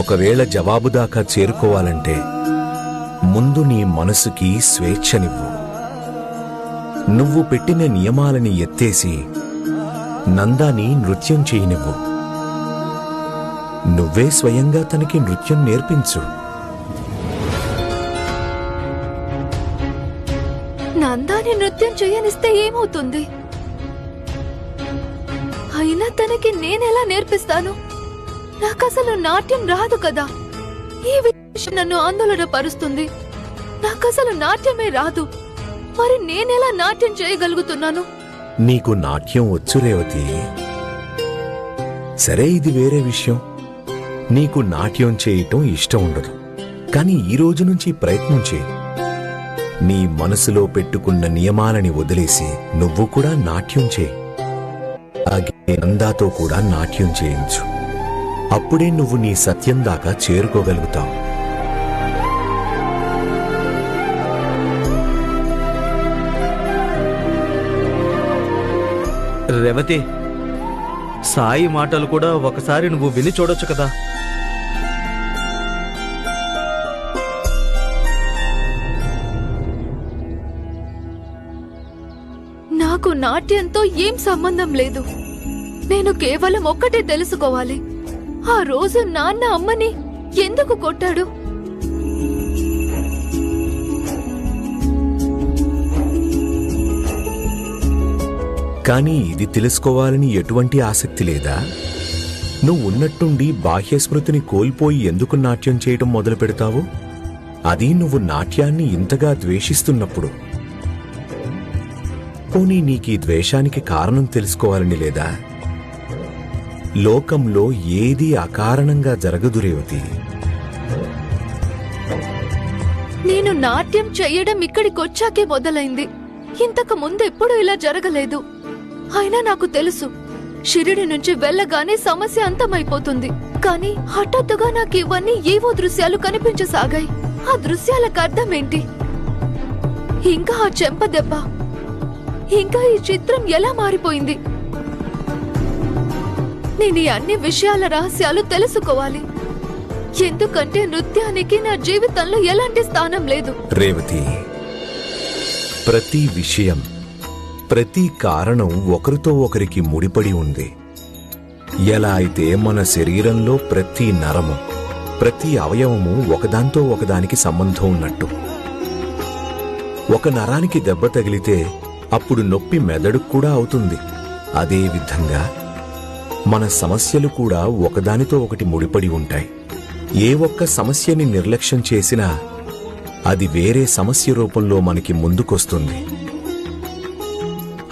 ఒకవేళ జవాబు దాకా చేరుకోవాలంటే ముందు నీ మనసుకి స్వేచ్ఛనివ్వు. నువ్వు పెట్టిన నియమాలని ఎత్తేసి నందాని నృత్యం చేయనివ్వు. నువ్వే స్వయంగా తనకి నృత్యం నేర్పించు. నందాని నృత్యం చేయనిస్తే ఏమవుతుంది? అయినా తనకి నేనెలా నేర్పిస్తాను? నాకసలు నాట్యం రాదు కదా. ఈ విషయం నన్ను ఆందోళన పరుస్తుంది. నాకసలు నాట్యమే రాదు. మరి నేనెలా నాట్యం చేయగలుగుతున్నాను? నీకు నాట్యం వచ్చు రేవతి. సరే, ఇది వేరే విషయం. నీకు నాట్యం చేయటం ఇష్టం ఉండదు. కానీ ఈ రోజు నుంచి ప్రయత్నం చేయి. నీ మనసులో పెట్టుకున్న నియమాలని వదిలేసి నువ్వు కూడా నాట్యం చేయి. అలాగే నందాతో కూడా నాట్యం చేయించు. అప్పుడే నువ్వు నీ సత్యం దాకా చేరుకోగలుగుతావు. రేవతి, సాయి మాటలు కూడా ఒకసారి నువ్వు విని చూడొచ్చు కదా. నాకు నాట్యంతో ఏం సంబంధం లేదు. నేను కేవలం ఒక్కటే తెలుసుకోవాలి. ఆ రోజు నాన్న అమ్మని ఎందుకు కొట్టాడు? కానీ ఇది తెలుసుకోవాలని ఎటువంటి ఆసక్తి లేదా? నువ్వు ఉన్నట్టుండి బాహ్య స్మృతిని కోల్పోయి ఎందుకు నాట్యం చేయటం మొదలు పెడతావు? అది నువ్వు నాట్యాన్ని ఇంతగా ద్వేషిస్తున్నప్పుడు. పోనీ నీకీ ద్వేషానికి కారణం తెలుసుకోవాలని లేదా? లోకంలో ఏదీ అకారణంగా జరగదు రేవతి. నేను నాట్యం చెయ్యడం ఇక్కడికొచ్చాకే మొదలైంది. ఇంతకు ముందు ఎప్పుడూ ఇలా జరగలేదు. అయినా నాకు తెలుసు, షిరిడి నుంచి వెళ్ళగానే సమస్య అంతమైపోతుంది. కానీ హఠాత్తుగా నాకు ఇవన్నీ ఏవో దృశ్యాలు కనిపించసాగాయి. ఆ దృశ్యాలకు అర్థమేంటి? ఇంకా ఆ చెంప దెబ్బ, ఇంకా ఈ చిత్రం ఎలా మారిపోయింది? నేను ఈ అన్ని విషయాల రహస్యాలు తెలుసుకోవాలి. ఎందుకంటే నృత్యానికి నా జీవితంలో ఎలాంటి స్థానం లేదు. రేవతి, ప్రతి విషయం, ప్రతి కారణం ఒకరితో ఒకరికి ముడిపడి ఉంది. ఎలా అయితే మన శరీరంలో ప్రతి నరము, ప్రతి అవయవము ఒకదాంతో ఒకదానికి సంబంధం ఉన్నట్టు. ఒక నరానికి దెబ్బ తగిలితే అప్పుడు నొప్పి మెదడుకు కూడా అవుతుంది. అదే విధంగా మన సమస్యలు కూడా ఒకదానితో ఒకటి ముడిపడి ఉంటాయి. ఏ ఒక్క సమస్యని నిర్లక్ష్యం చేసినా అది వేరే సమస్య రూపంలో మనకి ముందుకొస్తుంది.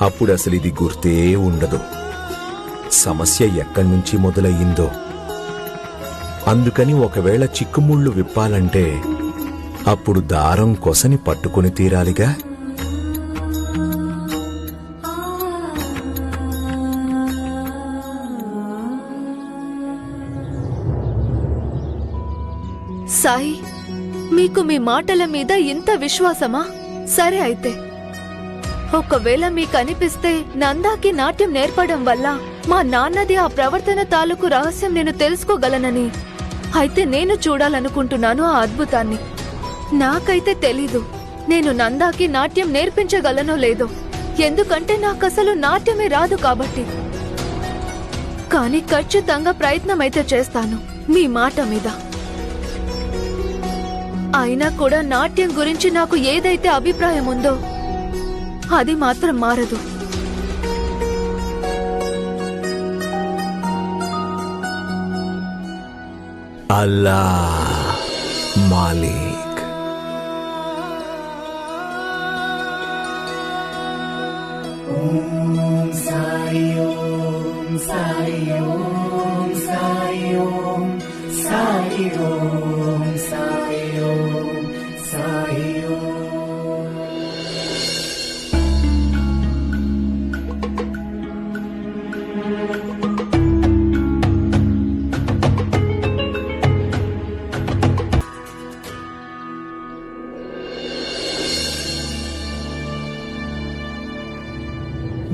అప్పుడు అసలు ఇది గుర్తే ఉండదు, సమస్య ఎక్కడి నుంచి మొదలయ్యిందో. అందుకని ఒకవేళ చిక్కుముళ్ళు విప్పాలంటే అప్పుడు దారం కొసని పట్టుకుని తీరాలిగా. సాయి, మీకు మీ మాటల మీద ఇంత విశ్వాసమా? సరే అయితే, ఒకవేళ మీకు అనిపిస్తే నందాకి నాట్యం నేర్పడం వల్ల మా నాన్నది ఆ ప్రవర్తన తాలూకు రహస్యం నేను తెలుసుకోగలనని, అయితే నేను చూడాలనుకుంటున్నాను ఆ అద్భుతాన్ని. నాకైతే తెలీదు నేను నందాకి నాట్యం నేర్పించగలనో లేదో, ఎందుకంటే నాకసలు నాట్యమే రాదు కాబట్టి. కానీ ఖచ్చితంగా ప్రయత్నమైతే చేస్తాను, మీ మాట మీద. అయినా కూడా నాట్యం గురించి నాకు ఏదైతే అభిప్రాయం ఉందో అది మాత్రం మారదు. అల్లా మాలిక్. ఓం సాయి ఓం సాయి ఓం సాయి ఓం సాయి ఓం సాయి ఓం సాయి ఓం.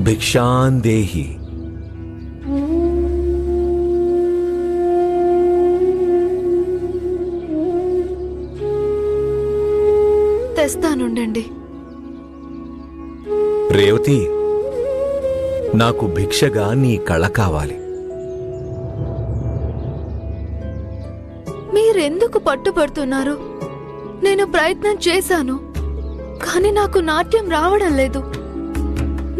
భిక్షాన్ దేహి. తెస్తానుండండి. రేవతి, నాకు భిక్షగా నీ కళ కావాలి. మీరెందుకు పట్టుబడుతున్నారు? నేను ప్రయత్నం చేశాను, కానీ నాకు నాట్యం రావడం లేదు.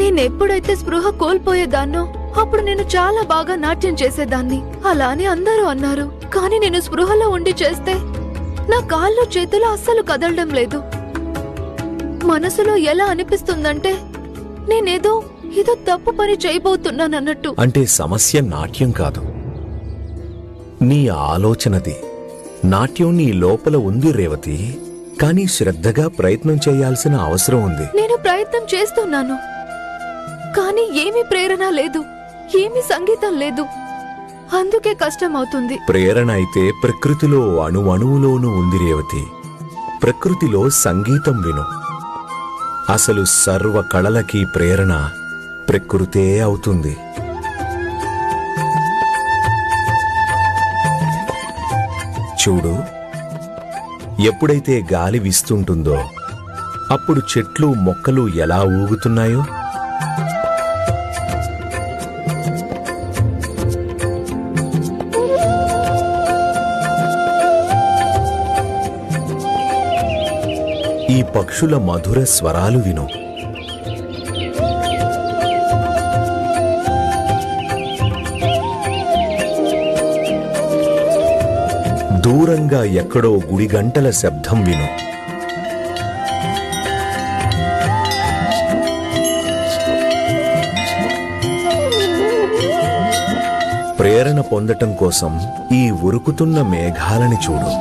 నేనెప్పుడైతే స్పృహ కోల్పోయేదాన్నో అప్పుడు నేను చాలా బాగా నాట్యం చేసేదాన్ని. అలా అని అందరూ అన్నారు. కానీ నేను స్పృహలో ఉండి చేస్తే నా కాళ్ళు చేతులు అస్సలు కదలడం లేదు. మనసులో ఎలా అనిపిస్తుందంటే నేనేదో ఏదో తప్పు పని చేయబోతున్నానన్నట్టు. అంటే సమస్య నాట్యం కాదు, నీ ఆలోచనది. నాట్యం నీ లోపల ఉంది రేవతి, కానీ శ్రద్ధగా ప్రయత్నం చేయాల్సిన అవసరం ఉంది. నేను ప్రయత్నం చేస్తున్నాను, కానీ ఏమీ ప్రేరణ లేదు, ఏమీ సంగీతం లేదు. అందుకే కష్టం అవుతుంది. ప్రేరణ అయితే ప్రకృతిలో అణువణువులోనూ ఉంది రేవతి. ప్రకృతిలో సంగీతం విను. అసలు సర్వ కళలకి ప్రేరణ ప్రకృతే అవుతుంది. చూడు, ఎప్పుడైతే గాలి వీస్తుంటుందో అప్పుడు చెట్లు మొక్కలు ఎలా ఊగుతున్నాయో, ఈ పక్షుల మధుర స్వరాలు విను. దూరంగా ఎక్కడో గుడి గంటల శబ్దం విను. ప్రేరణ పొందటం కోసం ఈ ఉరుకుతున్న మేఘాలని చూడు.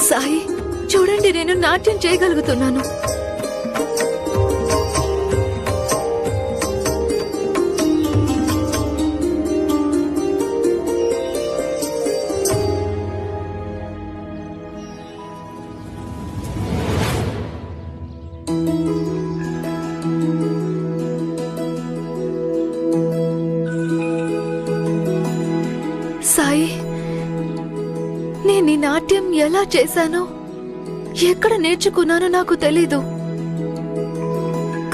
సాయి, చూడండి, నేను నాట్యం చేయగలుగుతున్నాను. సాయి, నేను ఈ నాట్యం ఎలా చేశానో, ఎక్కడ నేర్చుకున్నానో నాకు తెలీదు.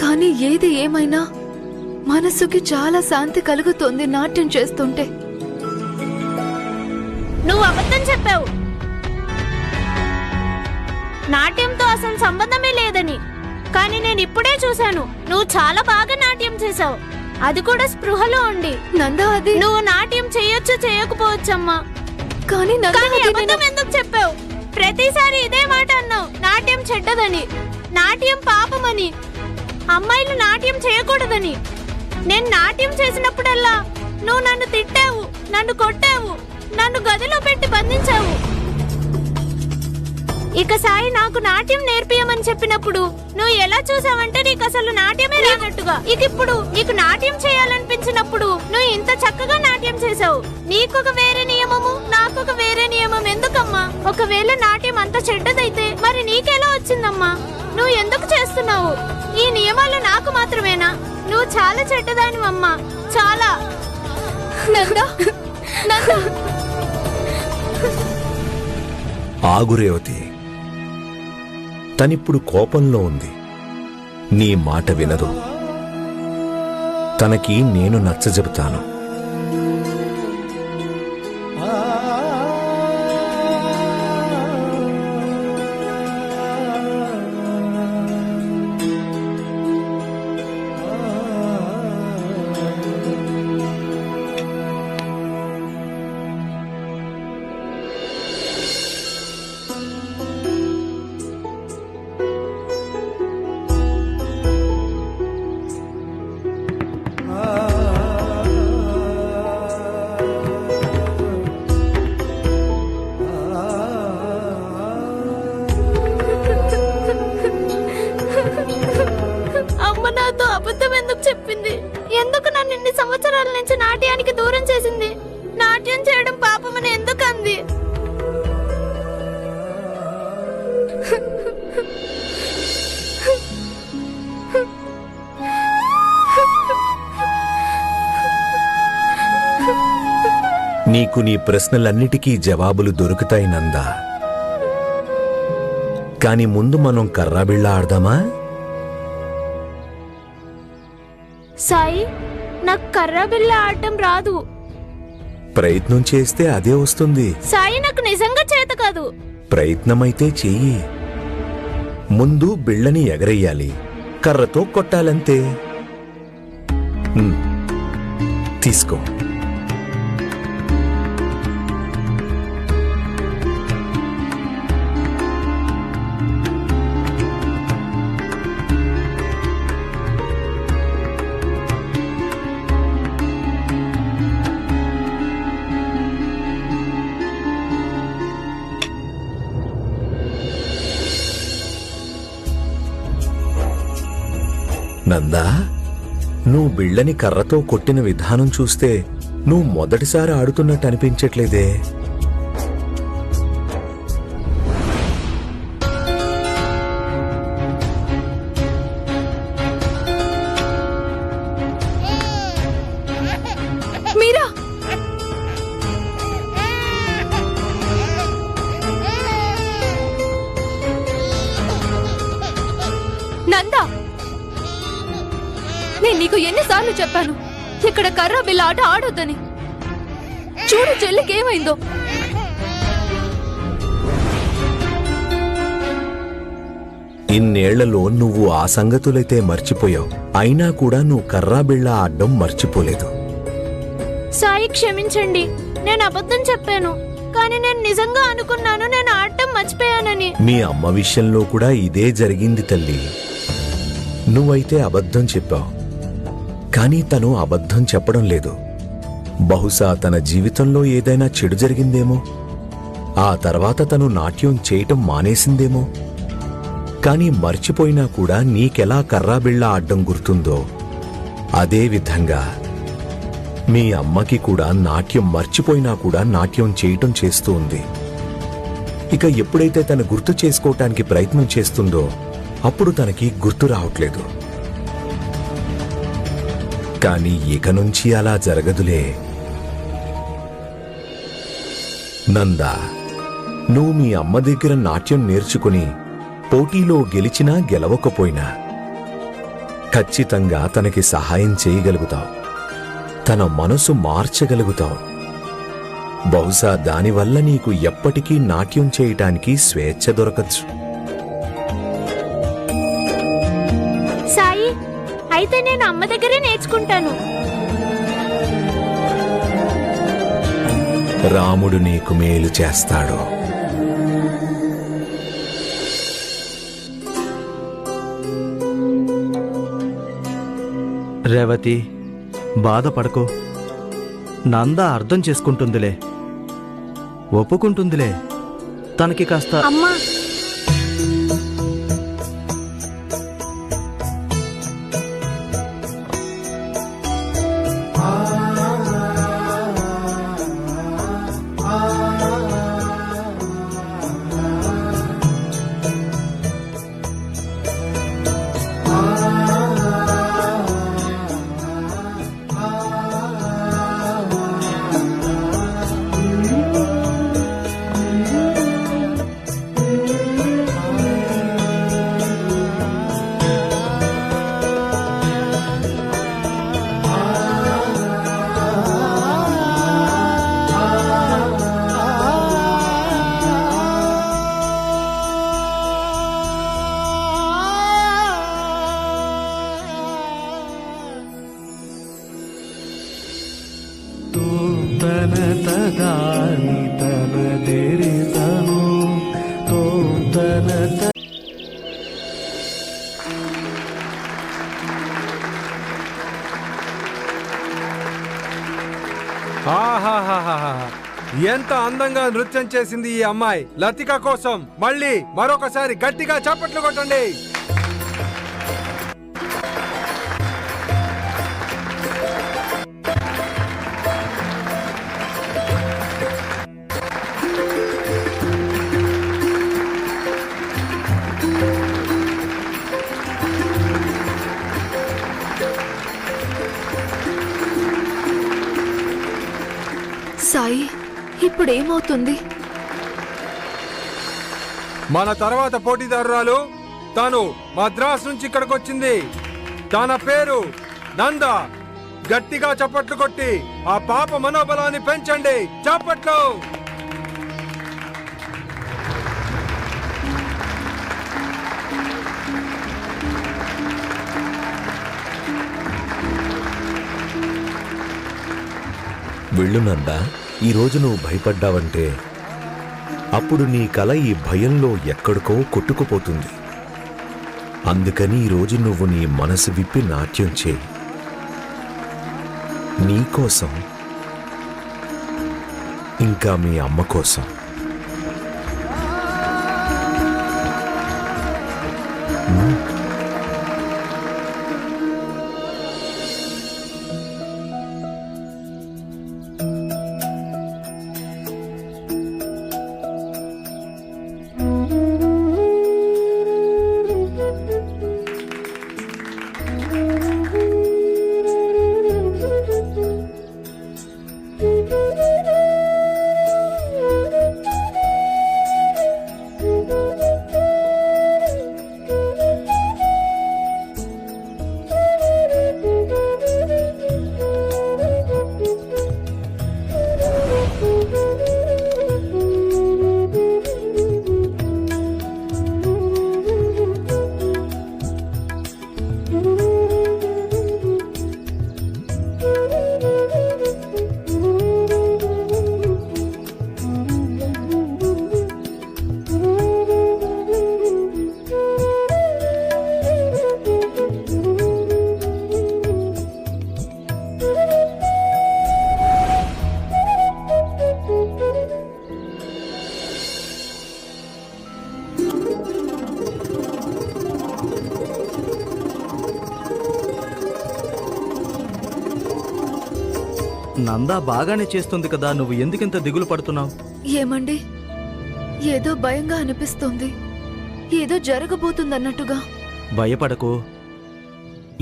కానీ ఏది ఏమైనా మనసుకి చాలా శాంతి కలుగుతోంది నాట్యం చేస్తుంటే. నువ్వు అబద్ధం చెప్పావు. నాట్యంతో అసలు సంబంధమే లేదని. కానీ నేను ఇప్పుడే చూశాను, నువ్వు చాలా బాగా నాట్యం చేశావు, అది కూడా స్పృహలో ఉండి. నందా, అది నువ్వు నాట్యం చేయొచ్చు చేయకపోవచ్చమ్మా, కానీ కానీ అబద్ధం ఎందుకు చెప్పావు? ప్రతిసారి ఇదే మాట అన్నావు, నాట్యం చెడ్డదని, నాట్యం పాపమని, అమ్మాయిలు నాట్యం చేయకూడదని. నేను నాట్యం చేసినప్పుడల్లా నువ్వు నన్ను తిట్టావు, నన్ను కొట్టావు, నన్ను గదిలో పెట్టి బంధించావు. ఇక సాయి నాకు నాట్యం నేర్పియమని చెప్పినప్పుడు నువ్వు ఎలా చూసావంటే నీకు అసలు నాట్యమే రానట్టుగా. ఇక ఇప్పుడు నీకు నాట్యం చేయాలనిపించినప్పుడు నువ్వు ఇంత చక్కగా నాట్యం చేసావు. నీకొక వేరే నియమము, నాకొక వేరే నియమం ఎందుకమ్మా? ఒకవేళ నాట్యం అంత చెడ్డదైతే మరి నీకెలా వచ్చిందమ్మా? నువ్వు ఎందుకు చేస్తున్నావు? ఈ నియమాలు నాకు మాత్రమేనా? నువ్వు చాలా చెడ్డదానివమ్మా, చాలా. నందా, నందా. ఆగు రేవతి. తనిప్పుడు కోపంలో ఉంది. నీ మాట వినదు. తనకి నేను నచ్చజెబుతాను. అమ్మ నాతో అబద్ధం ఎందుకు చెప్పింది? ఎందుకు నన్ను ఇన్ని సంవత్సరాల నుంచి నాట్యానికి దూరం చేసింది? నాట్యం చేయడం పాపమని ఎందుకు అంది? నీకు నీ ప్రశ్నలన్నిటికీ జవాబులు దొరుకుతాయి నందా. కాని ముందు మనం కర్రాబిళ్ళ ఆడదామా? సాయి, నాకు కర్ర బిళ్ళ ఆడటం రాదు. ప్రయత్నం చేస్తే అదే వస్తుంది. సాయి, నాకు నిజంగా చేత కాదు. ప్రయత్నమైతే చెయ్యి. ముందు బిళ్ళని ఎగరెయ్యాలి, కర్రతో కొట్టాలంతే. తీసుకో. నందా, నువ్వు బిళ్ళని కర్రతో కొట్టిన విధానం చూస్తే నువ్వు మొదటిసారి ఆడుతున్నట్టు అనిపించట్లేదే. మీరా, నందా, నేను నీకు ఎన్నిసార్లు చెప్పాను ఇక్కడ కర్ర బిళ్ళ ఆట ఆడొద్దని. చూడు చెల్లికి ఏమైందో. ఇన్నేళ్లలో నువ్వు ఆ సంగతులైతే మర్చిపోయావు. అయినా కూడా నువ్వు కర్రా బిళ్ళ ఆడడం మర్చిపోలేదు. సాయి, క్షమించండి. నేను అబద్ధం చెప్పాను. కానీ నేను నిజంగా అనుకున్నాను నేను ఆడటం మర్చిపోయానని. మీ అమ్మ విషయంలో కూడా ఇదే జరిగింది తల్లి. నువ్వైతే అబద్ధం చెప్పావు, కానీ తను అబద్ధం చెప్పడం లేదు. బహుశా తన జీవితంలో ఏదైనా చెడు జరిగిందేమో. ఆ తర్వాత తను నాట్యం చేయటం మానేసిందేమో. కాని మర్చిపోయినా కూడా నీకెలా కర్రాబిళ్ళ ఆడ్డం గుర్తుందో అదే విధంగా మీ అమ్మకి కూడా నాట్యం మర్చిపోయినా కూడా నాట్యం చేయటం చేస్తూ ఉంది. ఇక ఎప్పుడైతే తను గుర్తు చేసుకోవటానికి ప్రయత్నం చేస్తుందో అప్పుడు తనకి గుర్తు రావట్లేదు. కాని ఇక నుంచి అలా జరగదులే. నందా, నువ్వు మీ అమ్మ దగ్గర నాట్యం నేర్చుకుని పోటీలో గెలిచినా గెలవకపోయినా ఖచ్చితంగా తనకి సహాయం చేయగలుగుతావు. తన మనసు మార్చగలుగుతావు. బహుశా దానివల్ల నీకు ఎప్పటికీ నాట్యం చేయటానికి స్వేచ్ఛ దొరకచ్చు. సాయి, అయితే నేను అమ్మ దగ్గరే నేర్చుకుంటాను. రాముడు నీకు మేలు చేస్తాడు. రేవతి, బాధపడకు. నంద అర్థం చేసుకుంటుందిలే, ఒప్పుకుంటుందిలే. తనకి కాస్త అమ్మా, తోం తన తదాని తన దేరి తను తోం తన ఆహాహాహాహా. ఎంత అందంగా నృత్యం చేసింది ఈ అమ్మాయి. లతిక కోసం మళ్ళీ మరొకసారి గట్టిగా చప్పట్లు కొట్టండి. సాయి ఇప్పుడేమవుతుంది? మన తర్వాత పోటీదారురాలు తను మద్రాస్ నుంచి ఇక్కడికి వచ్చింది. తన పేరు నంద. గట్టిగా చప్పట్లు కొట్టి ఆ పాప మనోబలాన్ని పెంచండి. చప్పట్లు. వెళ్ళు నందా. ఈరోజు నువ్వు భయపడ్డావంటే అప్పుడు నీ కల ఈ భయంలో ఎక్కడికో కొట్టుకుపోతుంది. అందుకని ఈరోజు నువ్వు నీ మనసు విప్పి నాట్యం చేయి. నీకోసం, ఇంకా మీ అమ్మ కోసం. నందా బాగానే చేస్తుంది కదా, నువ్వు ఎందుకింత దిగులు పడుతున్నావు? ఏమండి, ఏదో భయంగా అనిపిస్తుంది. ఏదో జరగబోతుందన్నట్టుగా. భయపడకు.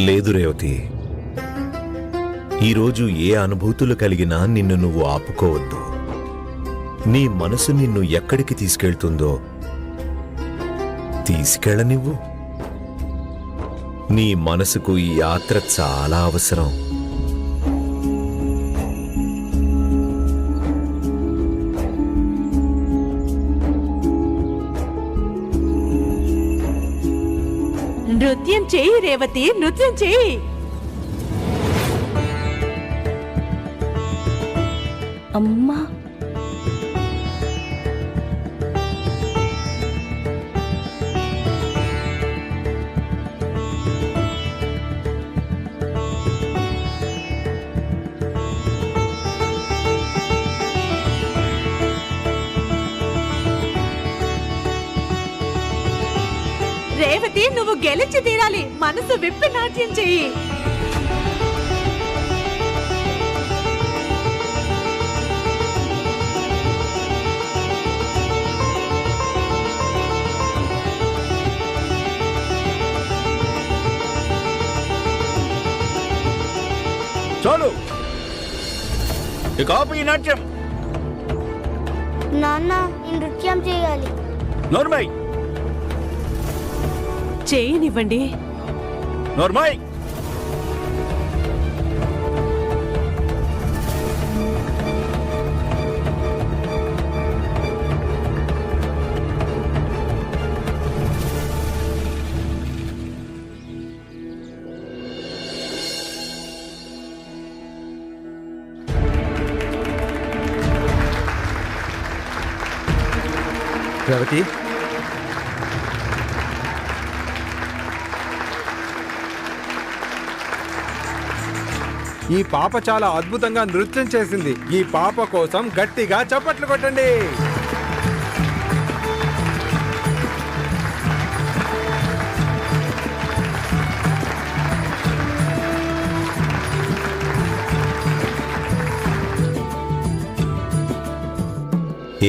లేదు రేవతి, ఈరోజు ఏ అనుభూతులు కలిగినా నిన్ను నువ్వు ఆపుకోవద్దు. నీ మనసు నిన్ను ఎక్కడికి తీసుకెళ్తుందో తీసుకెళ్ళనివ్వు. నీ మనసుకు ఈ యాత్ర చాలా అవసరం. నృత్యం చేయి రేవతి, నృత్యం చేయి. అమ్మా, రేవతి నువ్వు గెలిచి తీరాలి. మనసు విప్పి నాట్యం చెయ్యి. చాలు, ఇక ఆపు ఈ నాట్యం. నాన్న, ఈ నృత్యం చేయాలి. నోర్మై, చేయనివ్వండి. నోర్మై. రేవతి, ఈ పాప చాలా అద్భుతంగా నృత్యం చేసింది. ఈ పాప కోసం గట్టిగా చప్పట్లు కొట్టండి.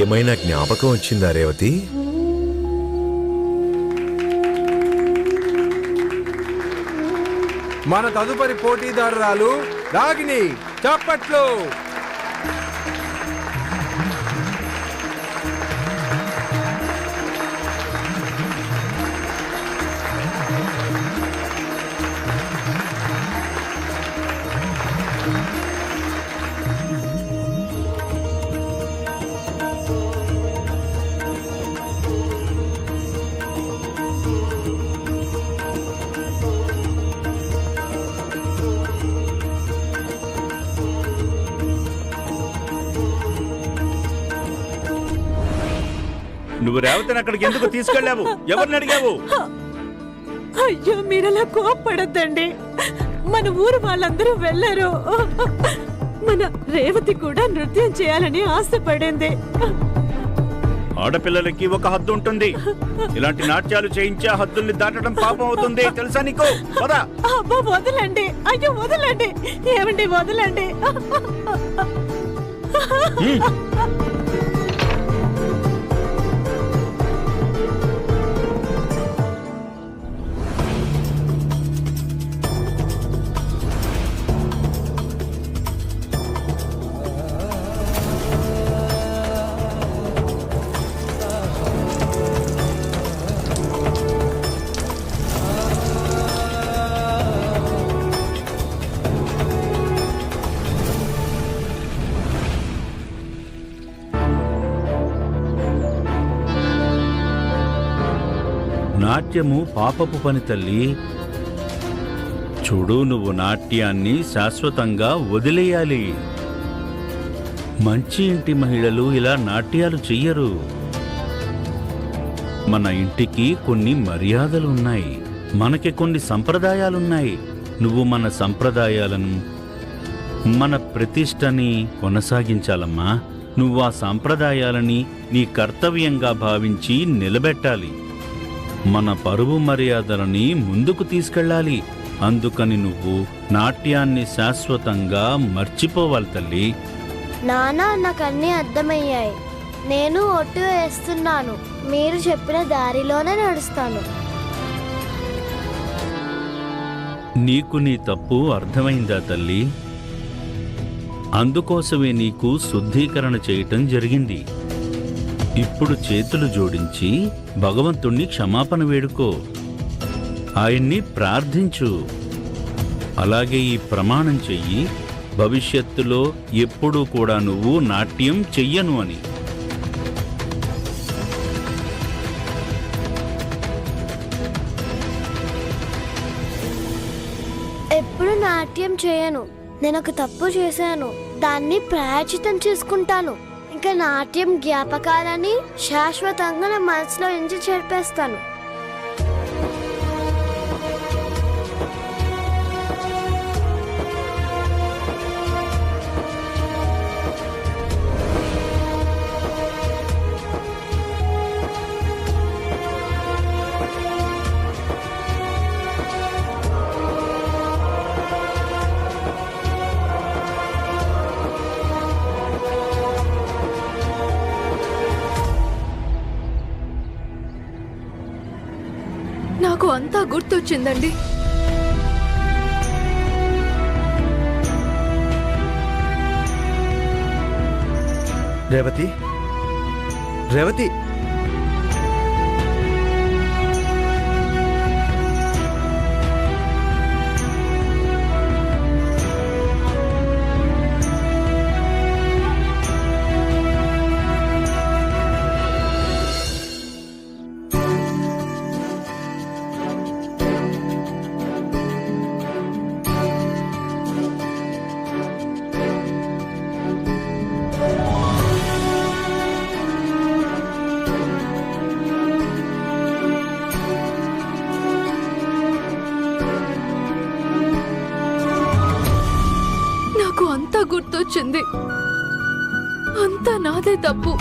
ఏమైనా జ్ఞాపకం వచ్చిందా రేవతి? మన తదుపరి పోటీదారురాలు రాగిణి. చప్పట్లు. నువ్వు రేవతిని అక్కడికి ఎందుకు తీసుకెళ్ళావు? ఎవరిని అడిగావు? అయ్యో మీరలా కోప్పడద్దండి. మన ఊరు వాళ్ళందరూ వెళ్ళారు. మన రేవతి కూడా నృత్యం చేయాలని ఆశపడింది. ఆడపిల్లలకి ఒక హద్దు ఉంటుంది. ఇలాంటి నాట్యాలు చేయించే హద్దుల్ని దాటడం పాపం అవుతుంది, తెలుసా నీకు? పదా. అబ్బా వదలండి. అయ్యో వదలండి. ఏమండి వదలండి. నాట్యము పాపపు పని తల్లి. చూడు, నువ్వు నాట్యాన్ని శాశ్వతంగా వదిలేయాలి. మంచి ఇంటి మహిళలు ఇలా నాట్యాలు చెయ్యరు. మన ఇంటికి కొన్ని మర్యాదలున్నాయి, మనకి కొన్ని సంప్రదాయాలున్నాయి. నువ్వు మన సంప్రదాయాలను, మన ప్రతిష్టని కొనసాగించాలమ్మా. నువ్వు ఆ సంప్రదాయాలని నీ కర్తవ్యంగా భావించి నిలబెట్టాలి. మన పరువు మర్యాదలని ముందుకు తీసుకెళ్ళాలి. అందుకని నువ్వు నాట్యాన్ని శాశ్వతంగా మర్చిపోవాలి తల్లి. నాన్న, నాకు అన్నీ అర్థమయ్యాయి. నేను ఒట్టు వేస్తున్నాను. మీరు చెప్పిన దారిలోనే నడుస్తాను. నీకు నీ తప్పు అర్థమైందా తల్లి? అందుకోసమే నీకు శుద్ధీకరణ చేయటం జరిగింది. ఇప్పుడు చేతులు జోడించి భగవంతుణ్ణి క్షమాపణ వేడుకో, ఆయన్ని ప్రార్థించు. అలాగే ఈ ప్రమాణం చెయ్యి, భవిష్యత్తులో ఎప్పుడూ కూడా నువ్వు నాట్యం చెయ్యను అని. ఎప్పుడు నాట్యం చేయను. నేను ఒక తప్పు చేశాను, దాన్ని ప్రాయశ్చిత్తం చేసుకుంటాను. ఇంకా నాట్యం జ్ఞాపకాలని శాశ్వతంగా నా మనసులో నుంచి చెరిపేస్తాను. నాకు అంతా గుర్తొచ్చిందండి. రేవతి, రేవతి, వచ్చింది. అంతా నాదే తప్పు.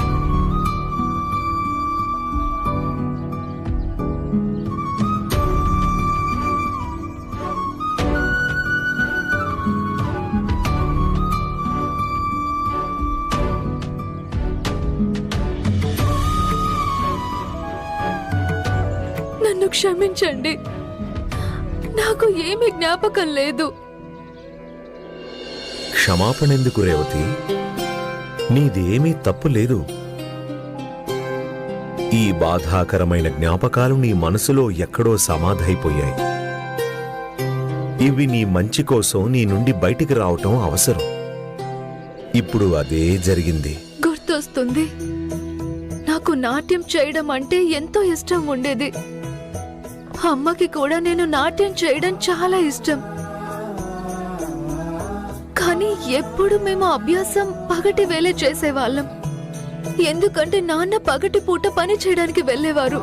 నన్ను క్షమించండి. నాకు ఏమీ జ్ఞాపకం లేదు. క్షమాపణెందుకు రేవతి? నీదేమీ తప్పు లేదు. ఈ బాధాకరమైన జ్ఞాపకాలు నీ మనసులో ఎక్కడో సమాధైపోయాయి. ఇవి నీ మంచి కోసం నీ నుండి బయటికి రావటం అవసరం. ఇప్పుడు అదే జరిగింది. గుర్తొస్తుంది. నాకు నాట్యం చేయడం అంటే ఎంతో ఇష్టం ఉండేది. అమ్మకి కూడా నేను నాట్యం చేయడం చాలా ఇష్టం. కానీ ఎప్పుడు మేము అభ్యాసం పగటి వేళే చేసేవాళ్ళం. ఎందుకంటే నాన్న పగటి పూట పని చేయడానికి వెళ్ళేవారు.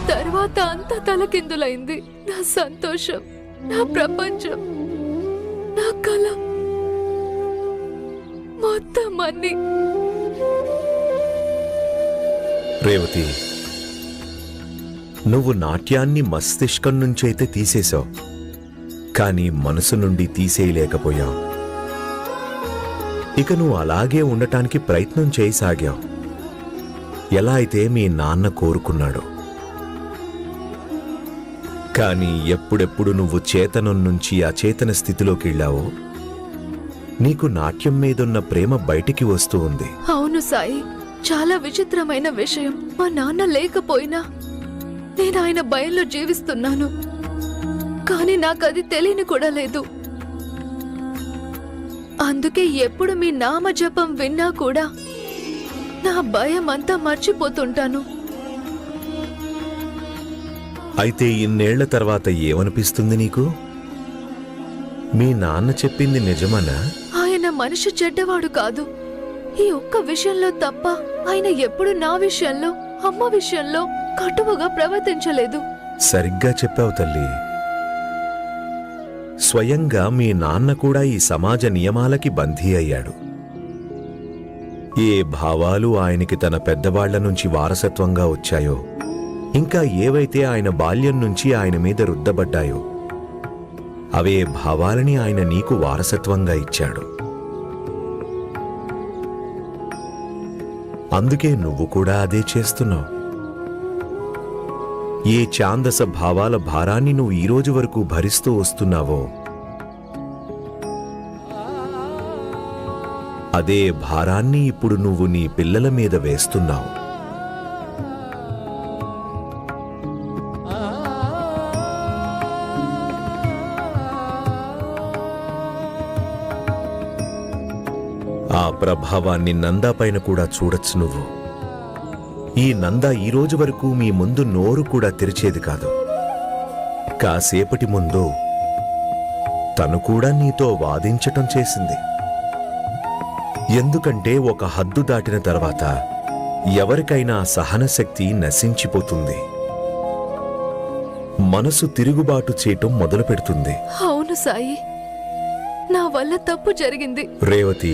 తర్వాత అంతా తలకిందులైంది. నా సంతోషం, నా ప్రపంచం, నా కళ మొత్తం అన్ని. రేవతి, నువ్వు నాట్యాన్ని మస్తిష్కం నుంచైతే తీసేశావు, కానీ మనసు నుండి తీసేయలేకపోయావు. ఇక నువ్వు అలాగే ఉండటానికి ప్రయత్నం చేయసాగావు, ఎలా అయితే మీ నాన్న కోరుకున్నాడు. కానీ ఎప్పుడెప్పుడు నువ్వు చేతనం నుంచి అచేతన స్థితిలోకి వెళ్ళావో నీకు నాట్యం మీదున్న ప్రేమ బయటికి వస్తూ ఉంది. అవును సాయి, చాలా విచిత్రమైన విషయం. మా నాన్న లేకపోయినా నేను ఆయన భయంలో జీవిస్తున్నాను. కానీ నాకది తెలియని కూడా లేదు. అందుకే ఎప్పుడు మీ నామజపం విన్నా కూడా నా భయం అంతా మర్చిపోతుంటాను. అయితే ఇన్నేళ్ల తర్వాత ఏమనిపిస్తుంది నీకు? మీ నాన్న చెప్పింది నిజమనా? ఆయన మనిషి చెడ్డవాడు కాదు. ఈ ఒక్క విషయంలో తప్ప ఆయన ఎప్పుడు నా విషయంలో, అమ్మ విషయంలో కటువుగా ప్రవర్తించలేదు. సరిగ్గా చెప్పావు తల్లి. స్వయంగా మీ నాన్న కూడా ఈ సమాజ నియమాలకి బందీ అయ్యాడు. ఏ భావాలు ఆయనకి తన పెద్దవాళ్ల నుంచి వారసత్వంగా వచ్చాయో, ఇంకా ఏవైతే ఆయన బాల్యం నుంచి ఆయన మీద రుద్దబడ్డాయో, అవే భావాలని ఆయన నీకు వారసత్వంగా ఇచ్చాడు. అందుకే నువ్వు కూడా అదే చేస్తున్నావు. ఏ ఛాందస భావాల భారాన్ని నువ్వు ఈ రోజు వరకు భరిస్తూ వస్తున్నావో, అదే భారాన్ని ఇప్పుడు నువ్వు నీ పిల్లల మీద వేస్తున్నావు. ఆ ప్రభావాన్ని నందా పైన కూడా చూడొచ్చు నువ్వు. ఈ నందా ఈ రోజు వరకు మీ ముందు నోరు కూడా తెరిచేది కాదు. కాసేపటి ముందు తను కూడా నీతో వాదించటం చేసింది. ఎందుకంటే ఒక హద్దు దాటిన తర్వాత ఎవరికైనా సహనశక్తి నశించిపోతుంది. మనసు తిరుగుబాటు చేయటం మొదలు పెడుతుంది. అవును సాయి, నా వల్ల తప్పు జరిగింది. రేవతి,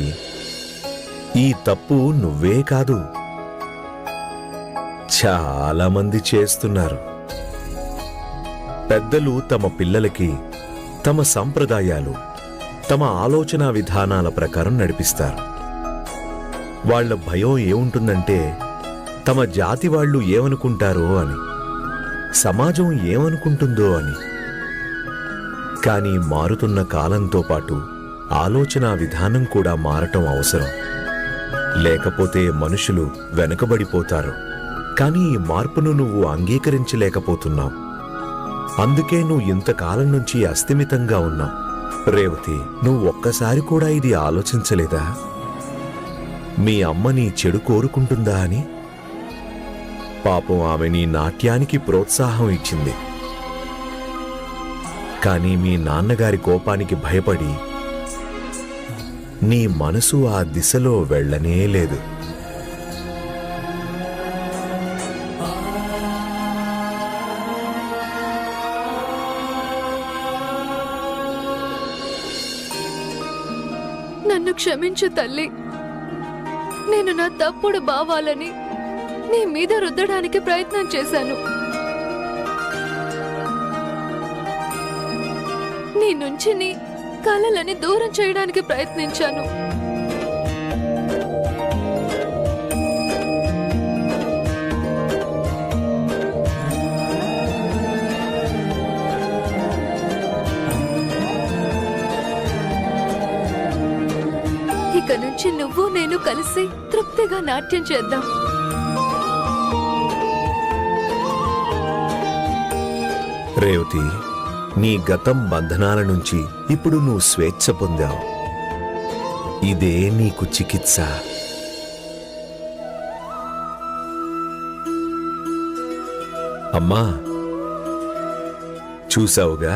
ఈ తప్పు నువ్వే కాదు, చాలా మంది చేస్తున్నారు. పెద్దలు తమ పిల్లలకి తమ సంప్రదాయాలు, తమ ఆలోచనా విధానాల ప్రకారం నడిపిస్తారు. వాళ్ల భయం ఏముంటుందంటే తమ జాతి వాళ్ళు ఏమనుకుంటారో అని, సమాజం ఏమనుకుంటుందో అని. కానీ మారుతున్న కాలంతో పాటు ఆలోచనా విధానం కూడా మారటం అవసరం. లేకపోతే మనుషులు వెనుకబడిపోతారు. కానీ ఈ మార్పును నువ్వు అంగీకరించలేకపోతున్నావు. అందుకే నువ్వు ఇంతకాలం నుంచి అస్థిమితంగా ఉన్నావు. రేవతి, నువ్వు ఒక్కసారి కూడా ఇది ఆలోచించలేదా? మీ అమ్మ నీ చెడు కోరుకుంటుందా అని? పాపం ఆమె నీ నాట్యానికి ప్రోత్సాహం ఇచ్చింది. కానీ మీ నాన్నగారి కోపానికి భయపడి నీ మనసు ఆ దిశలో వెళ్ళనే లేదు. నన్ను క్షమించు తల్లి. నేను నా తప్పుడు భావాలని నీ మీద రుద్దడానికి ప్రయత్నం చేశాను. నీ నుంచి నీ కలలని దూరం చేయడానికి ప్రయత్నించాను. ఇక నుంచి నువ్వు నేను కలిసి తృప్తిగా నాట్యం చేద్దాం. రేవతి, నీ గతం బంధనాల నుంచి ఇప్పుడు నువ్వు స్వేచ్ఛ పొందావు. ఇదే నీకు చికిత్స. అమ్మా, చూసావుగా,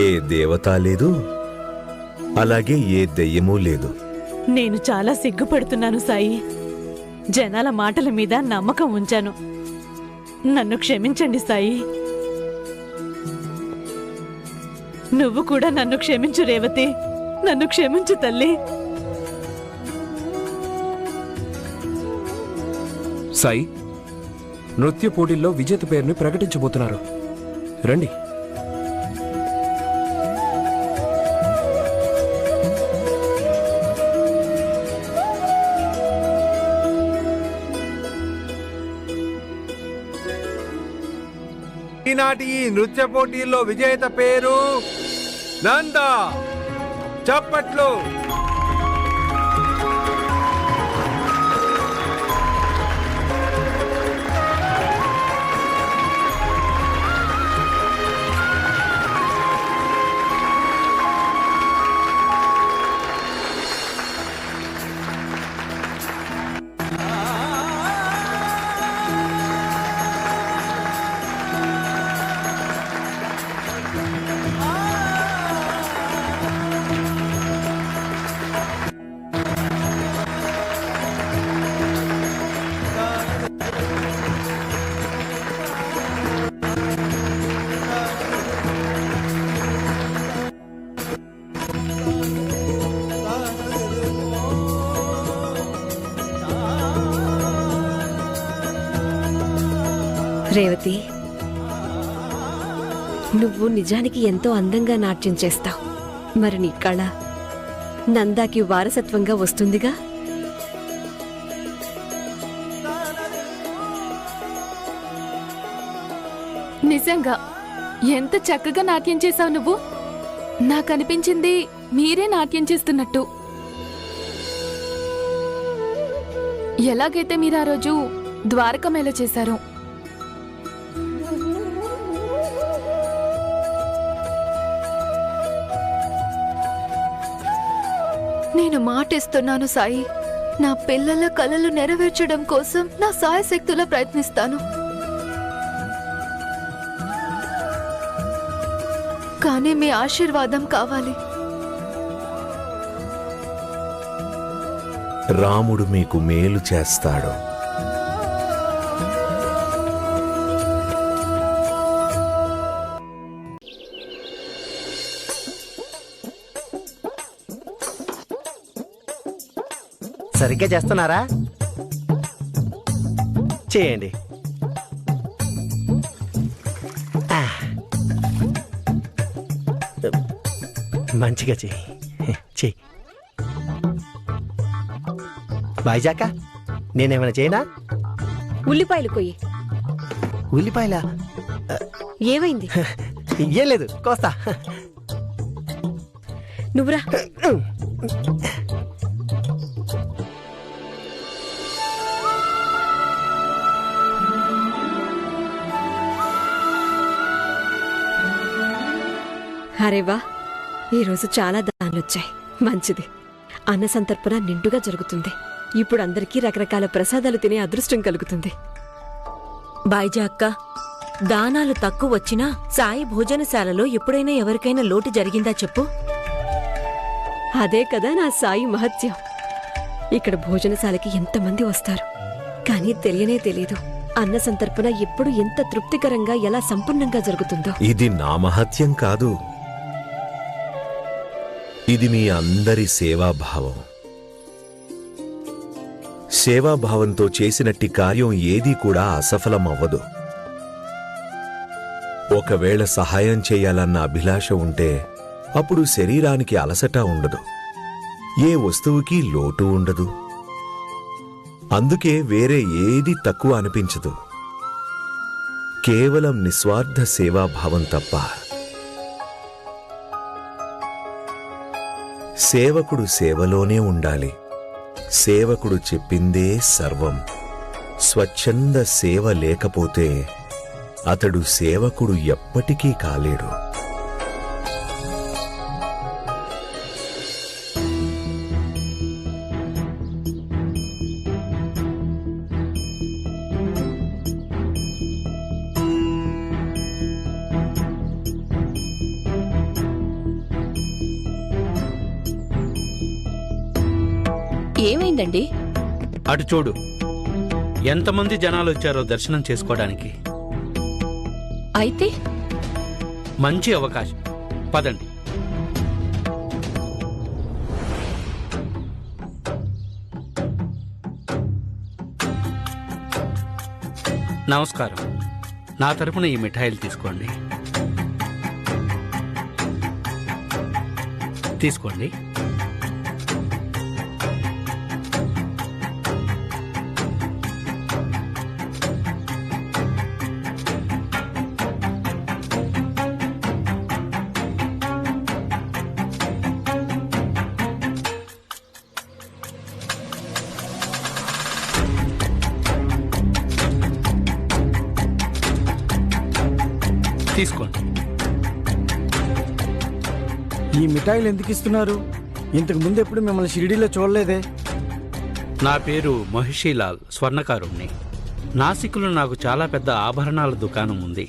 ఏ దేవత లేదు, అలాగే ఏ దెయ్యమూ లేదు. నేను చాలా సిగ్గుపడుతున్నాను సాయి. జనాల మాటల మీద నమ్మకం ఉంచాను. నన్ను క్షమించండి సాయి. నువ్వు కూడా నన్ను క్షమించు రేవతి. నన్ను క్షమించు తల్లి. సాయి, నృత్య పోటీల్లో విజేత పేరుని ప్రకటించబోతున్నారు. రండి. ఈనాటి ఈ నృత్య పోటీల్లో విజేత పేరు నందా. చప్పట్లు. రేవతి, నువ్వు నిజానికి ఎంతో అందంగా నాట్యం చేస్తావు. మరి నీ కళ నందాకి వారసత్వంగా వస్తుందిగా. నిజంగా ఎంత చక్కగా నాట్యం చేశావు నువ్వు. నాకనిపించింది మీరే నాట్యం చేస్తున్నట్టు. ఎలాగైతే మీరు ఆ రోజు ద్వారక మేళ చేశారు, నేను మాటిస్తున్నాను సాయి. నా పిల్లల కలలు నెరవేర్చడం కోసం నా సాయశక్తులా ప్రయత్నిస్తాను. కానీ మీ ఆశీర్వాదం కావాలి. రాముడు మీకు మేలు చేస్తాడు. సరిగ్గా చేస్తున్నారా? చేయండి. మంచిగా చెయ్యి. బాయిజాక, నేనేమైనా చేయనా? ఉల్లిపాయలు కొయ్యి. ఉల్లిపాయలా? ఏమైంది? ఏం లేదు, కోస్తా. నువ్వురా. అరేవా, ఈరోజు చాలా దానాలొచ్చాయి. మంచిది. అన్న సంతర్పణ నిండుగా జరుగుతుంది. ఇప్పుడు అందరికీ రకరకాల ప్రసాదాలు తినే అదృష్టం కలుగుతుంది. బాయిజా అక్క, దానాలు తక్కువ వచ్చినా సాయి భోజనశాలలో ఎప్పుడైనా ఎవరికైనా లోటు జరిగిందా చెప్పు. అదే కదా నా సాయి మహత్యం. ఇక్కడ భోజనశాలకి ఎంతమంది వస్తారు, కానీ తెలియనే తెలీదు అన్న సంతర్పణ ఎప్పుడు ఎంత తృప్తికరంగా ఎలా సంపన్నంగా జరుగుతుందో. ఇది నా మహత్యం కాదు, ఇది మీ అందరి సేవాభావం. సేవాభావంతో చేసినట్టి కార్యం ఏదీ కూడా అసఫలమవ్వదు. ఒకవేళ సహాయం చేయాలన్న అభిలాష ఉంటే అప్పుడు శరీరానికి అలసట ఉండదు, ఏ వస్తువుకి లోటు ఉండదు. అందుకే వేరే ఏది తక్కువ అనిపించదు, కేవలం నిస్వార్థ సేవాభావం తప్ప. సేవకుడు సేవలోనే ఉండాలి. సేవకుడు చెప్పిందే సర్వం. స్వచ్ఛంద సేవ లేకపోతే అతడు సేవకుడు ఎప్పటికీ కాలేడు. ఏమైందండి? అటు చూడు, ఎంతమంది జనాలు వచ్చారో దర్శనం చేసుకోవడానికి. అయితే మంచి అవకాశం, పదండి. నమస్కారం. నా తరపున ఈ మిఠాయిలు తీసుకోండి. తీసుకోండి. తీసుకోండి. ఈ మిఠాయిలు ఎందుకు ఇస్తున్నారు? ఇంతకు ముందు ఎప్పుడు మిమ్మల్ని షిరిడీలో చూడలేదే. నా పేరు మహిషీలాల్, స్వర్ణకారుణ్ణి. నాసిక్లో నాకు చాలా పెద్ద ఆభరణాల దుకాణం ఉంది.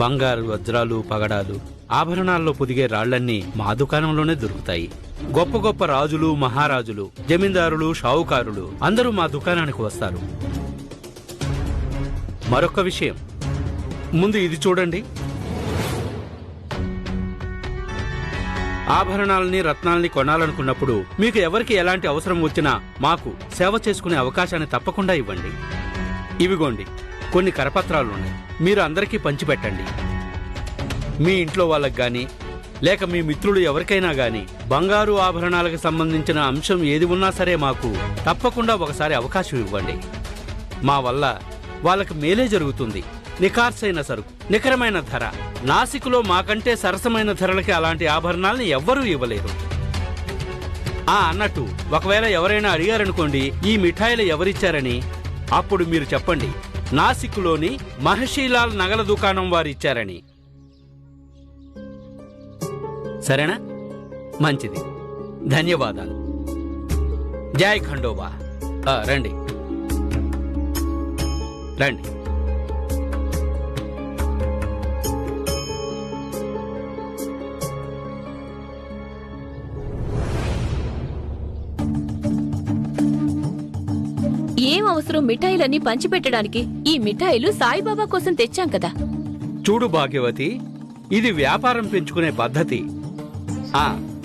బంగారు, వజ్రాలు, పగడాలు, ఆభరణాల్లో పొదిగే రాళ్లన్నీ మా దుకాణంలోనే దొరుకుతాయి. గొప్ప గొప్ప రాజులు, మహారాజులు, జమీందారులు, షావుకారులు అందరూ మా దుకాణానికి వస్తారు. మరొక విషయం, ముందు ఇది చూడండి. ఆభరణాలని, రత్నాల్ని కొనాలనుకున్నప్పుడు మీకు ఎవరికి ఎలాంటి అవసరం వచ్చినా మాకు సేవ చేసుకునే అవకాశాన్ని తప్పకుండా ఇవ్వండి. ఇవిగోండి కొన్ని కరపత్రాలున్నాయి, మీరు అందరికీ పంచిపెట్టండి. మీ ఇంట్లో వాళ్ళకి గాని లేక మీ మిత్రులు ఎవరికైనా గాని బంగారు ఆభరణాలకు సంబంధించిన అంశం ఏది ఉన్నా సరే మాకు తప్పకుండా ఒకసారి అవకాశం ఇవ్వండి. మా వల్ల వాళ్ళకి మేలే జరుగుతుంది. నిఖార్సైన సరుకు, నికరమైన ధర. నాసిక్లో మాకంటే సరసమైన ధరలకి అలాంటి ఆభరణాలని ఎవ్వరూ ఇవ్వలేరు. అన్నట్టు ఒకవేళ ఎవరైనా అడిగారనుకోండి ఈ మిఠాయిలు ఎవరిచ్చారని, అప్పుడు మీరు చెప్పండి నాసిక్లోని మహర్షిలాల్ నగల దుకాణం వారిచ్చారని. సరేనా? మంచిది, ధన్యవాదాలు. జై ఖండోబా. రండి రండి. ఏం అవసరం మిఠాయిలన్నీ పంచిపెట్టడానికి? ఈ మిఠాయిలు సాయిబాబా కోసం తెచ్చాం కదా. చూడు భాగ్యవతి, ఇది వ్యాపారం పెంచుకునే పద్ధతి.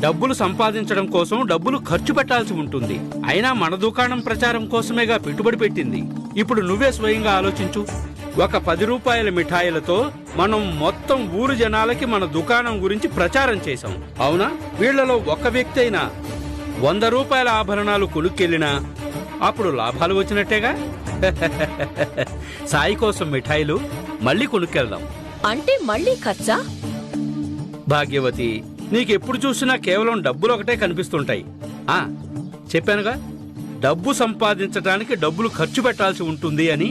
డబ్బులు సంపాదించడం కోసం డబ్బులు ఖర్చు పెట్టాల్సి ఉంటుంది. అయినా మన దుకాణం ప్రచారం కోసమేగా పెట్టుబడి పెట్టింది. ఇప్పుడు నువ్వే స్వయంగా ఆలోచించు. ఒక 10 రూపాయల మిఠాయిలతో మనం మొత్తం ఊరు జనాలకి మన దుకాణం గురించి ప్రచారం చేశాం. అవునా? వీళ్లలో ఒక్క వ్యక్తి అయినా 100 రూపాయల ఆభరణాలు కొనుక్కెళ్ళినా అప్పుడు లాభాలు వచ్చినట్టేగా. సాయి కోసం మిఠాయిలు మళ్ళీ కొనుక్కెళ్దాం. అంటే మళ్ళీ ఖర్చా? భాగ్యవతి, నీకెప్పుడు చూసినా కేవలం డబ్బులు ఒకటే కనిపిస్తుంటాయి. చెప్పానుగా, డబ్బు సంపాదించడానికి డబ్బులు ఖర్చు పెట్టాల్సి ఉంటుంది అని.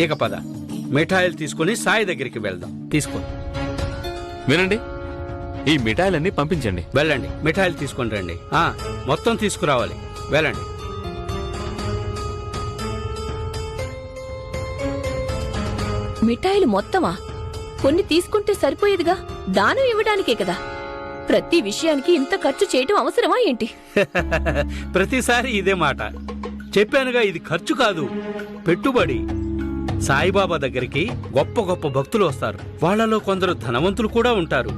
ఇక పద, మిఠాయిలు తీసుకుని సాయి దగ్గరికి వెళ్దాం. తీసుకో. వినండి, ఈ మిఠాయిలన్నీ పంపించండి. వెళ్ళండి, మిఠాయిలు తీసుకొని రండి. మొత్తం తీసుకురావాలి. వెళ్ళండి. మిఠాయిలు మొత్తమా? కొన్ని తీసుకుంటే సరిపోయేదిగా, దానం ఇవ్వడానికే కదా. ప్రతి విషయానికి ఇంత ఖర్చు చేయటం అవసరమా ఏంటి? ప్రతిసారి ఇదే మాట. చెప్పానుగా, ఇది ఖర్చు కాదు, పెట్టుబడి. సాయిబాబా దగ్గరికి గొప్ప గొప్ప భక్తులు వస్తారు. వాళ్ళలో కొందరు ధనవంతులు కూడా ఉంటారు.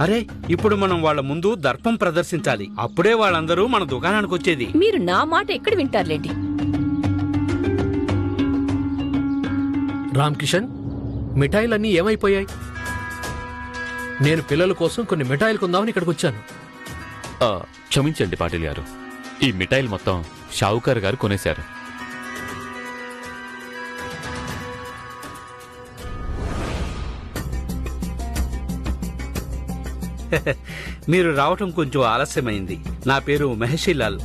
అరే, ఇప్పుడు మనం వాళ్ళ ముందు దర్పం ప్రదర్శించాలి. అప్పుడే వాళ్ళందరూ మన దుకాణానికి వచ్చేది. మీరు నా మాట ఎక్కడ వింటారులేండి. రామ్ కిషన్, మిఠాయిలన్నీ ఏమైపోయాయి? నేను పిల్లల కోసం కొన్ని మిఠాయిలు కొందామని ఇక్కడికి వచ్చాను. క్షమించండి పాటిల్ గారు, ఈ మిఠాయిలు మొత్తం షావుకార్ గారు కొనేశారు. మీరు రావటం కొంచెం ఆలస్యమైంది. నా పేరు మహేషిలాల్.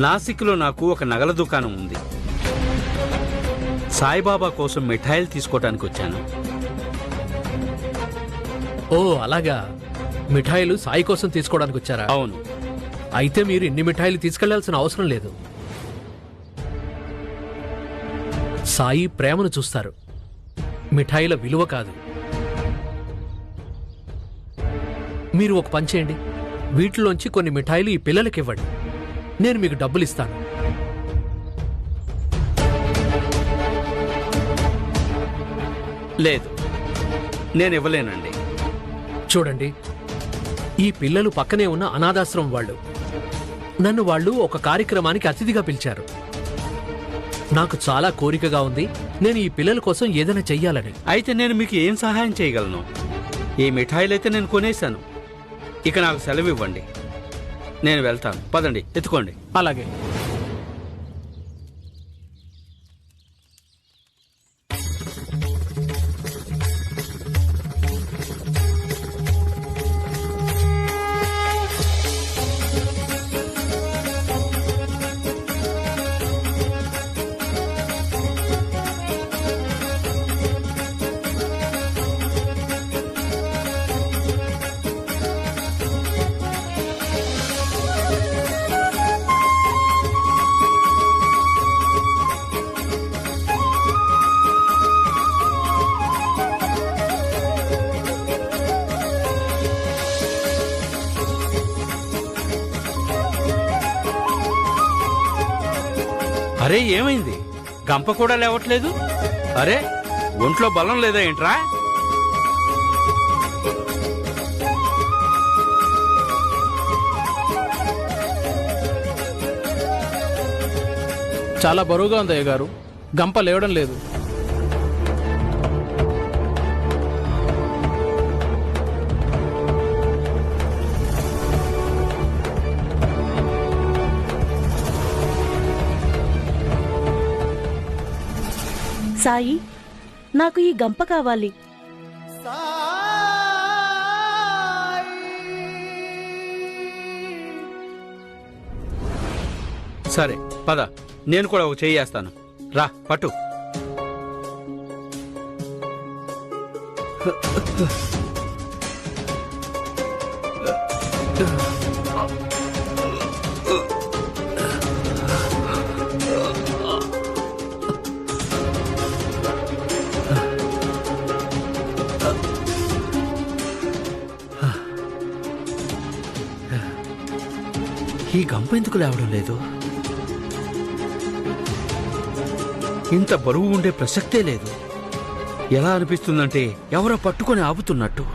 నాసిక్లో నాకు ఒక నగల దుకాణం ఉంది. సాయిబాబా కోసం మిఠాయిలు తీసుకోవటానికి వచ్చాను. ఓ అలాగా, మిఠాయిలు సాయి కోసం తీసుకోవడానికి వచ్చారా? అవును. అయితే మీరు ఇన్ని మిఠాయిలు తీసుకెళ్లాల్సిన అవసరం లేదు. సాయి ప్రేమను చూస్తారు, మిఠాయిల విలువ కాదు. మీరు ఒక పని చేయండి, వీటిలోంచి కొన్ని మిఠాయిలు ఈ పిల్లలకి ఇవ్వండి. నేను మీకు డబ్బులు ఇస్తాను. లేదు, నేను ఇవ్వలేనండి. చూడండి, ఈ పిల్లలు పక్కనే ఉన్న అనాథాశ్రమం వాళ్ళు. నన్ను వాళ్ళు ఒక కార్యక్రమానికి అతిథిగా పిలిచారు. నాకు చాలా కోరికగా ఉంది, నేను ఈ పిల్లల కోసం ఏదైనా చెయ్యాలని. అయితే నేను మీకు ఏం సహాయం చేయగలను? ఈ మిఠాయిలైతే నేను కొనేశాను. ఇక నాకు సెలవు ఇవ్వండి, నేను వెళ్తాను. పదండి, ఎత్తుకోండి. అలాగే. అరే, ఏమైంది? గంప కూడా లేవట్లేదు. అరే, ఒంట్లో బలం లేదా ఏంట్రా? చాలా బరువుగా ఉంది అయ్యగారు, గంప లేవడం లేదు. సాయి, నాకు ఈ గంప కావాలి. సరే పద, నేను కూడా ఒక చెయ్యేస్తాను. రా, పట్టు. ఈ గంప ఎందుకు లేవడం లేదు? ఇంత బరువు ఉండే ప్రసక్తే లేదు. ఎలా అనిపిస్తుందంటే ఎవరో పట్టుకొని ఆపుతున్నట్టు.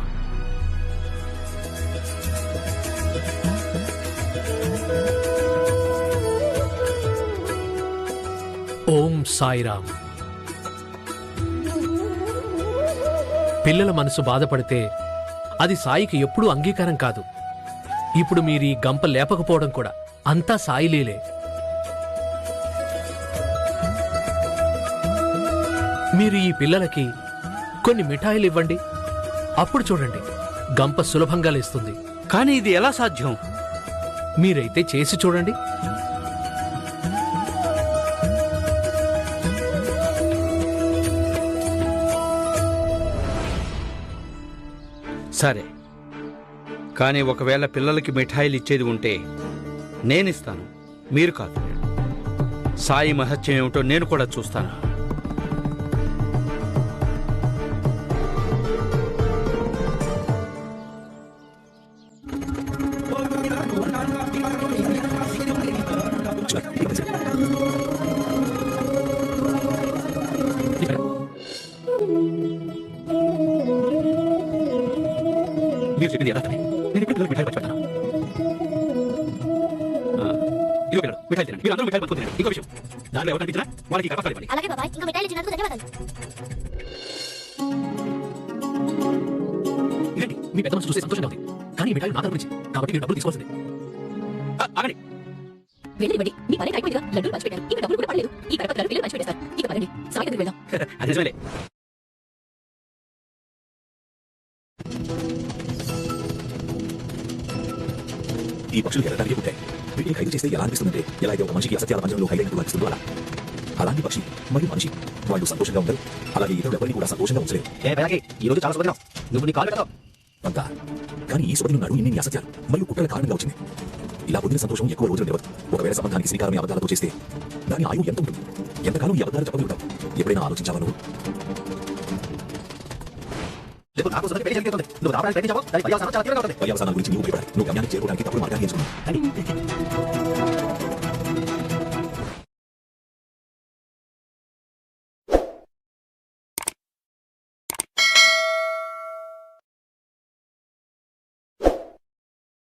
ఓం సాయిరామ్. పిల్లల మనసు బాధపడితే అది సాయికి ఎప్పుడూ అంగీకారం కాదు. ఇప్పుడు మీరు ఈ గంప లేపకపోవడం కూడా అంతా సాయిలీలే. మీరు ఈ పిల్లలకి కొన్ని మిఠాయిలు ఇవ్వండి, అప్పుడు చూడండి గంప సులభంగా లేస్తుంది. కానీ ఇది ఎలా సాధ్యం? మీరైతే చేసి చూడండి. సరే, కానీ ఒకవేళ పిల్లలకి మిఠాయిలు ఇచ్చేది ఉంటే నేనిస్తాను. మీరు కాదు, సాయి మహత్యం ఏమిటో నేను కూడా చూస్తాను. మీరు చెప్పింది యథార్థమే. నేను ఇప్పుడు పిల్లలకు మిఠాయి పంచిపెట్టాను. ఇదిగో పిల్లలు, మిఠాయి తినండి. మీరు అందరూ మిఠాయి పంచుకొని తినండి. ఇంకో విషయం, దానిలో ఎవరు కనిపించినా వాళ్ళకి కరపత్రాలు ఇవ్వండి. అలాగే బాబాయ్, ఇంకా మిఠాయిలు ఇచ్చినందుకు ధన్యవాదాలు. ఇదండి, మీ పెద్ద మనసు చూస్తే సంతోషంగా ఉంది. కానీ ఈ మిఠాయిలు నా తరపు నుంచి, కాబట్టి మీరు డబ్బులు తీసుకోవాల్సిందే. ఆగండి. వెళ్ళండి, మీ పని అయిపోయిందిగా. లడ్డూలు పంచిపెట్టారు, ఇంకా డబ్బులు కూడా పడలేదు. ఈ కరపత్రాలు పిల్లలు పంచిపెట్టేస్తారు. ఇక పదండి, సాయి దగ్గరికి వెళ్దాం. అది నిజమేలే. ఈ పక్షులు ఎరడానికి పుట్టాయి. వీటిని ఖైదు చేస్తే ఎలా అనిపిస్తుందంటే, ఎలా అయితే ఒక మనిషికి అసత్యాల పంజరంలో ఖైదైనట్టు అనిపిస్తుందో అలా. అలాంటి పక్షి మరియు మనిషి వాళ్ళు సంతోషంగా ఉండరు, అలాగే ఇతరులు ఎవరిని కూడా సంతోషంగా ఉంచలేరు. ఈ రోజు చాలా శుభదినం, నువ్వు నీ కాలు పెట్టావు అంతా. కానీ ఈ శుభదినం నాడు ఇన్ని అసత్యాలు మరియు కుట్రల కారణంగా వచ్చింది. ఇలా పొందిన సంతోషం ఎక్కువ రోజులు నిలవదు. ఒకవేళ సంబంధానికి శ్రీకారం అబద్ధాలతో చేస్తే దాని ఆయువు ఎంత ఉంటుంది? ఎంతకాలం ఈ అబద్ధాలు చెప్పగలుగుతావు? ఎప్పుడైనా ఆలోచించావా నువ్వు? నువ్వు పర్యవసానాల గురించి నువ్వు భయపడాలి. నువ్వు గమ్యానికి చేరుకోవడానికి తప్పుడు మార్గాన్ని ఎంచుకున్నావు.